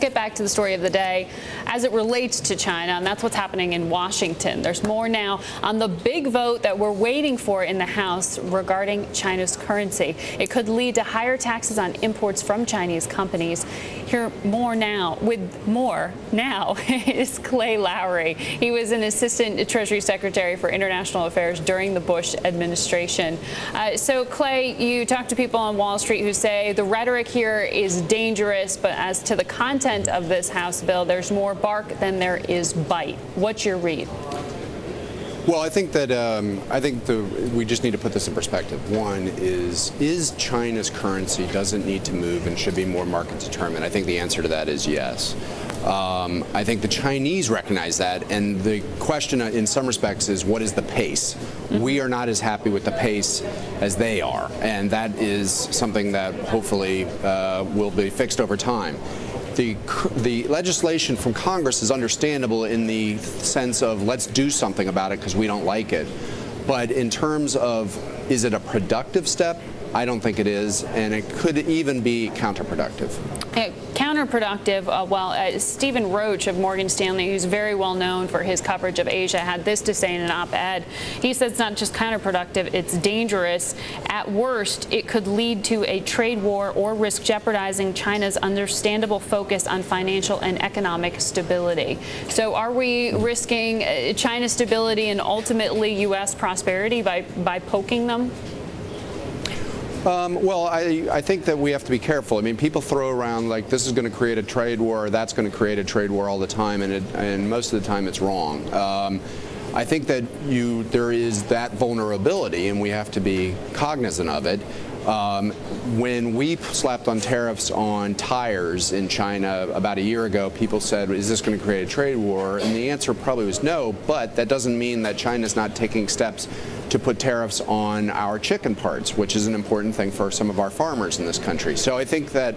get back to the story of the day as it relates to China, and that's what's happening in Washington. There's more now on the big vote that we're waiting for in the House regarding China's currency. It could lead to higher taxes on imports from Chinese companies. Here more now, with more now, is Clay Lowery. He was an assistant Treasury Secretary for International Affairs during the Bush administration. So, Clay, you talk to people on Wall Street who say the rhetoric here is dangerous, but as to the content of this House bill, there's more bark than there is bite. What's your read? Well, I think that we just need to put this in perspective. One is China's currency doesn't need to move and should be more market determined? I think the answer to that is yes. I think the Chinese recognize that, and the question in some respects is, what is the pace? We are not as happy with the pace as they are, and that is something that hopefully will be fixed over time. The legislation from Congress is understandable in the sense of let's do something about it because we don't like it. But in terms of, is it a productive step? I don't think it is, and it could even be counterproductive. Counterproductive, Stephen Roach of Morgan Stanley, who's very well known for his coverage of Asia, had this to say in an op-ed. He said it's not just counterproductive, it's dangerous. At worst, it could lead to a trade war or risk jeopardizing China's understandable focus on financial and economic stability. So are we risking China's stability and ultimately U.S. prosperity by poking them? Well, I think that we have to be careful. I mean, people throw around like this is going to create a trade war, or that's going to create a trade war all the time, and most of the time it's wrong. I think that there is that vulnerability, and we have to be cognizant of it. When we slapped on tariffs on tires in China about a year ago, people said, is this going to create a trade war? And the answer probably was no, but that doesn't mean that China's not taking steps to put tariffs on our chicken parts, which is an important thing for some of our farmers in this country. So I think that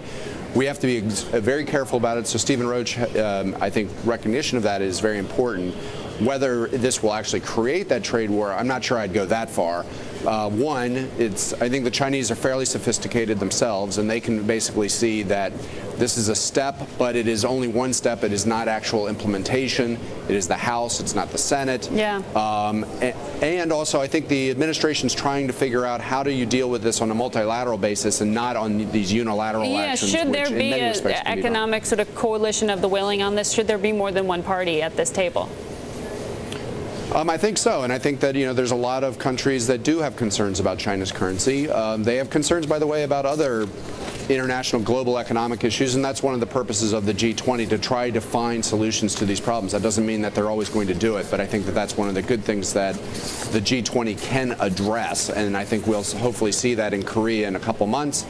we have to be very careful about it. So Stephen Roach, I think recognition of that is very important. Whether this will actually create that trade war, I'm not sure I'd go that far. One, I think the Chinese are fairly sophisticated themselves, and they can basically see that this is a step, but it is only one step. It is not actual implementation. It is the House. It's not the Senate. Yeah. And also, I think the administration's trying to figure out how do you deal with this on a multilateral basis and not on these unilateral actions. Should there be an economic sort of coalition of the willing on this? Should there be more than one party at this table? I think so, and I think that there's a lot of countries that do have concerns about China's currency. They have concerns, by the way, about other international global economic issues, and that's one of the purposes of the G20, to try to find solutions to these problems. That doesn't mean that they're always going to do it, but I think that that's one of the good things that the G20 can address, and I think we'll hopefully see that in Korea in a couple months.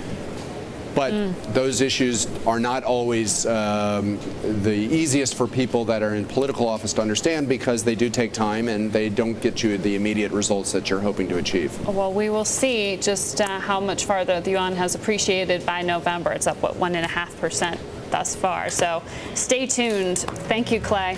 But those issues are not always the easiest for people that are in political office to understand, because they do take time and they don't get you the immediate results that you're hoping to achieve. Well, we will see just how much farther the yuan has appreciated by November. It's up, what, 1.5% thus far. So stay tuned. Thank you, Clay.